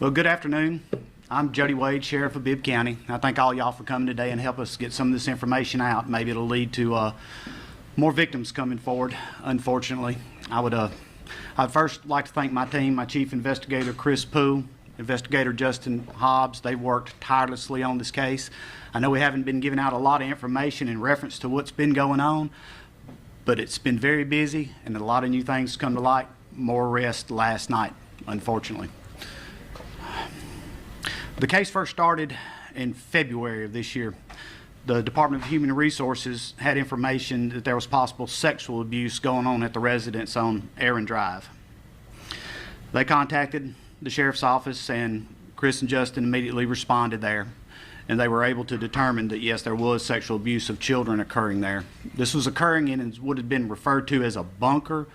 Well, good afternoon. I'm Jody Wade, Sheriff of Bibb County. I thank all y'all for coming today and help us get some of this information out. Maybe it'll lead to more victims coming forward, unfortunately. I'd first like to thank my team, my Chief Investigator, Chris Poole, Investigator Justin Hobbs. They've worked tirelessly on this case. I know we haven't been giving out a lot of information in reference to what's been going on, but it's been very busy and a lot of new things come to light. More arrests last night, unfortunately. The case first started in February of this year. The Department of Human Resources had information that there was possible sexual abuse going on at the residence on Aaron Drive. They contacted the Sheriff's Office, and Chris and Justin immediately responded there, and they were able to determine that yes, there was sexual abuse of children occurring there. This was occurring in what had been referred to as a bunker.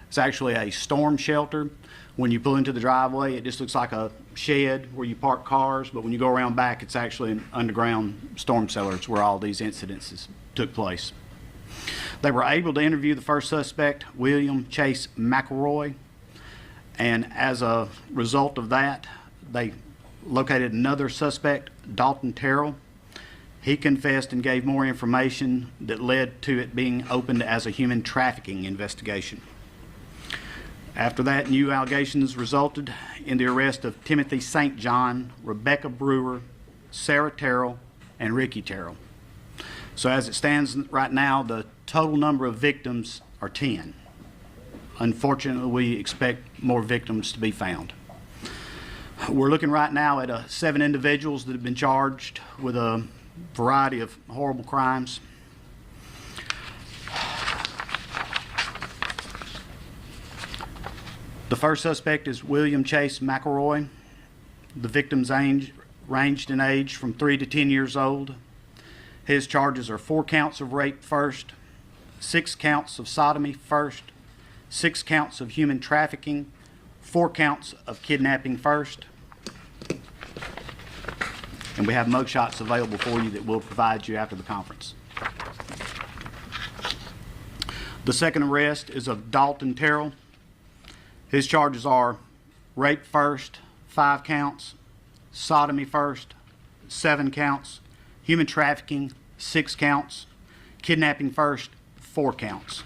It's actually a storm shelter. When you pull into the driveway, it just looks like a shed where you park cars, but when you go around back, it's actually an underground storm cellar. It's where all these incidences took place. They were able to interview the first suspect, William Chase McElroy, and as a result of that, they located another suspect, Dalton Terrell. He confessed and gave more information that led to it being opened as a human trafficking investigation. After that, new allegations resulted in the arrest of Timothy St. John, Rebecca Brewer, Sarah Terrell, and Ricky Terrell. So as it stands right now, the total number of victims are 10. Unfortunately, we expect more victims to be found. We're looking right now at 7 individuals that have been charged with a variety of horrible crimes. The first suspect is William Chase McElroy. The victim's ranged in age from 3 to 10 years old. His charges are 4 counts of rape first, 6 counts of sodomy first, 6 counts of human trafficking, 4 counts of kidnapping first. And we have mugshots available for you that we'll provide you after the conference. The second arrest is of Dalton Terrell. His charges are rape first, 5 counts, sodomy first, 7 counts, human trafficking, 6 counts, kidnapping first, 4 counts.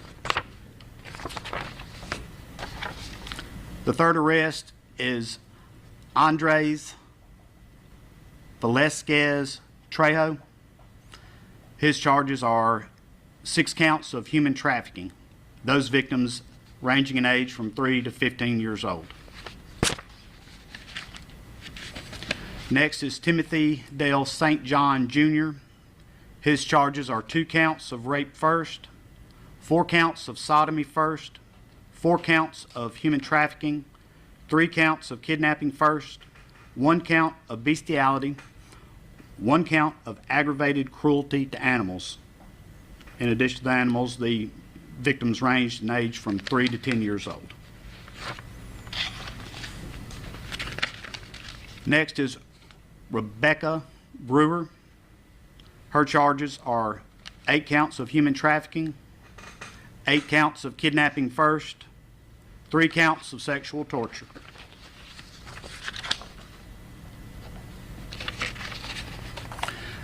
The third arrest is Andres Velasquez Trejo. His charges are 6 counts of human trafficking. Those victims ranging in age from 3 to 15 years old. Next is Timothy Dale St. John Jr. His charges are 2 counts of rape first, 4 counts of sodomy first, 4 counts of human trafficking, 3 counts of kidnapping first, 1 count of bestiality, 1 count of aggravated cruelty to animals. In addition to the animals, the victims ranged in age from 3 to 10 years old. Next is Rebecca Brewer. Her charges are 8 counts of human trafficking, 8 counts of kidnapping first, 3 counts of sexual torture.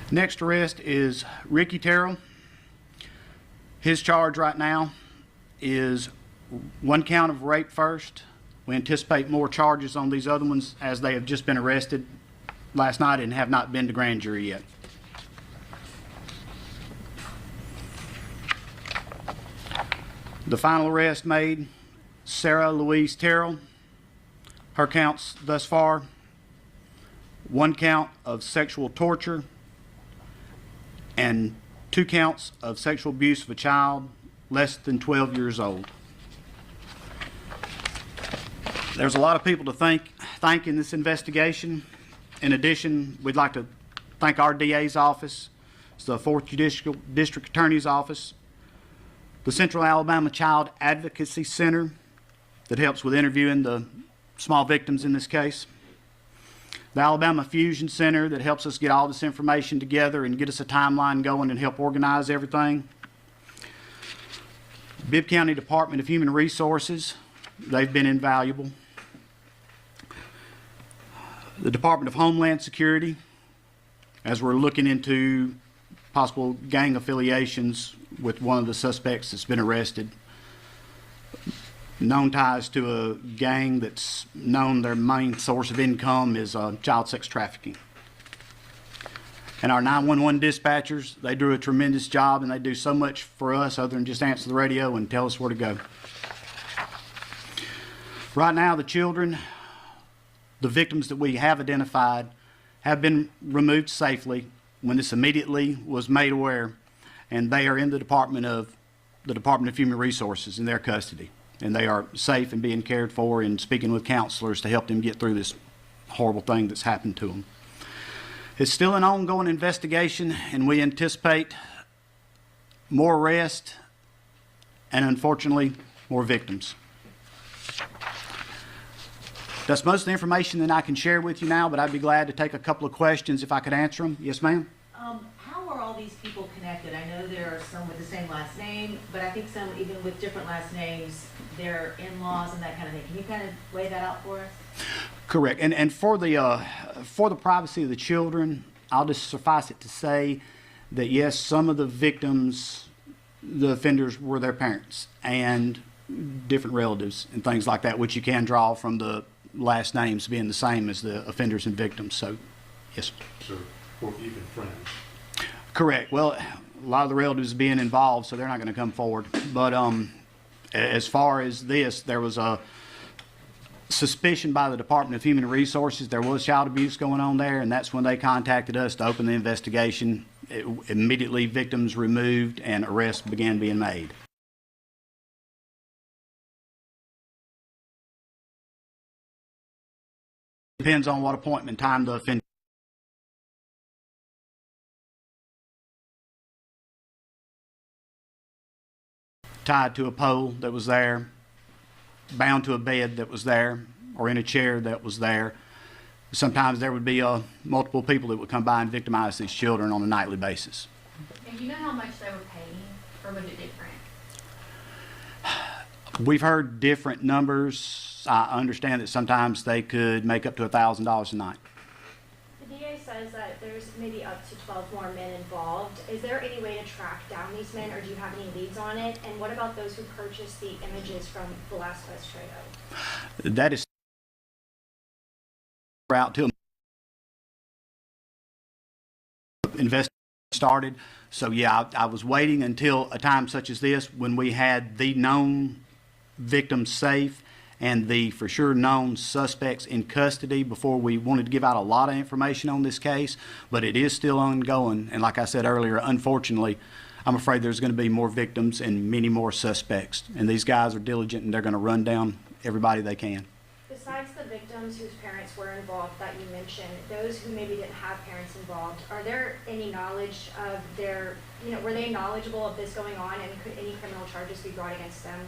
Next arrest is Ricky Terrell. His charge right now is 1 count of rape first. We anticipate more charges on these other ones as they have just been arrested last night and have not been to grand jury yet. The final arrest made, Sarah Louise Terrell. Her counts thus far, 1 count of sexual torture and 2 counts of sexual abuse of a child less than 12 years old. There's a lot of people to thank in this investigation. In addition, we'd like to thank our DA's office, the 4th Judicial District Attorney's Office, the Central Alabama Child Advocacy Center that helps with interviewing the small victims in this case, the Alabama Fusion Center that helps us get all this information together and get us a timeline going and help organize everything. Bibb County Department of Human Resources, they've been invaluable. The Department of Homeland Security, as we're looking into possible gang affiliations with one of the suspects that's been arrested. Known ties to a gang that's known their main source of income is child sex trafficking. And our 911 dispatchers, they do a tremendous job, and they do so much for us other than just answer the radio and tell us where to go. Right now, the children, the victims that we have identified, have been removed safely when this immediately was made aware, and they are in the Department of Human Resources in their custody, and they are safe and being cared for and speaking with counselors to help them get through this horrible thing that's happened to them. It's still an ongoing investigation, and we anticipate more arrests and, unfortunately, more victims. That's most of the information that I can share with you now, but I'd be glad to take a couple of questions if I could answer them. Yes, ma'am? How are all these people connected? I know there are some with the same last name, but I think some even with different last names, they're in-laws and that kind of thing. Can you kind of lay that out for us? Correct. And for the privacy of the children, I'll just suffice it to say that yes, some of the victims, the offenders, were their parents and different relatives and things like that, which you can draw from the last names being the same as the offenders and victims. So, yes. So, or even friends. Correct. Well, a lot of the relatives being involved, so they're not going to come forward. But as far as this, there was a suspicion by the Department of Human Resources. There was child abuse going on there, and that's when they contacted us to open the investigation. Immediately, victims removed and arrests began being made. Depends on what appointment time the offender. Tied to a pole that was there, bound to a bed that was there, or in a chair that was there. Sometimes there would be multiple people that would come by and victimize these children on a nightly basis. And do you know how much they were paying, or was it different? We've heard different numbers. I understand that sometimes they could make up to $1,000 a night. The DA says that there's maybe up to 12 more men involved. Is there any way to track down these men, or do you have any leads on it? And what about those who purchased the images from Velasquez Trejo? That is out to invest started. So yeah, I was waiting until a time such as this when we had the known victims safe and the for sure known suspects in custody before we wanted to give out a lot of information on this case, but it is still ongoing. And like I said earlier, unfortunately, I'm afraid there's going to be more victims and many more suspects. And these guys are diligent, and they're going to run down everybody they can. Besides the victims whose parents were involved that you mentioned, those who maybe didn't have parents involved, are there any knowledge of their, were they knowledgeable of this going on, and could any criminal charges be brought against them?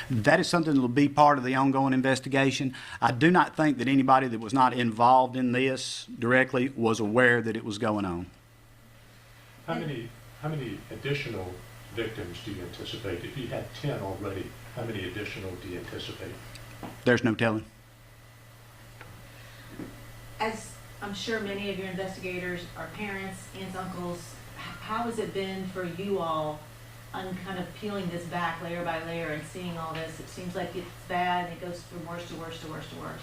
That is something that will be part of the ongoing investigation. I do not think that anybody that was not involved in this directly was aware that it was going on. How many additional victims do you anticipate? If you had 10 already, how many additional do you anticipate? There's no telling. As I'm sure many of your investigators are parents, aunts, uncles, how has it been for you all on kind of peeling this back layer by layer and seeing all this? It seems like it's bad, and it goes from worse to worse to worse to worse.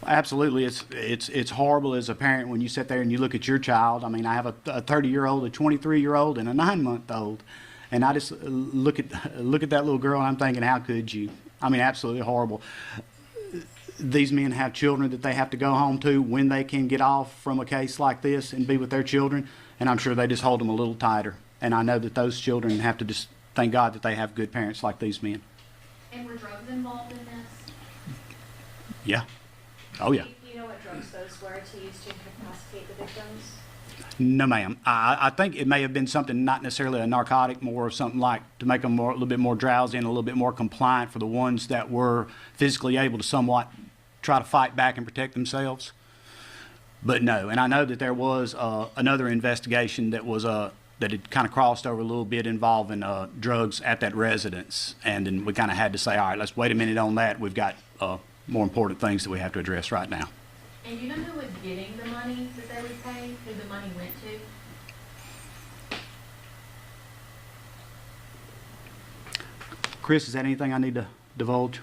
Absolutely. It's horrible as a parent when you sit there and you look at your child. I mean, I have a 30-year-old, a 23-year-old, and a 9-month-old. And I just look at that little girl, and I'm thinking, how could you? I mean, absolutely horrible. These men have children that they have to go home to when they can get off from a case like this and be with their children, and I'm sure they just hold them a little tighter. And I know that those children have to just thank God that they have good parents like these men. And were drugs involved in this? Yeah. Oh, yeah. Do you know what drugs those were to use to incapacitate the victims? No, ma'am. I think it may have been something, not necessarily a narcotic, more something like to make them a little bit more drowsy and a little bit more compliant for the ones that were physically able to somewhat try to fight back and protect themselves. But no, and I know that there was another investigation that was that had kind of crossed over a little bit involving drugs at that residence, and then we kind of had to say, all right, let's wait a minute on that. We've got more important things that we have to address right now. And do you know who was getting the money that they would pay, who the money went to? Chris, is that anything I need to divulge?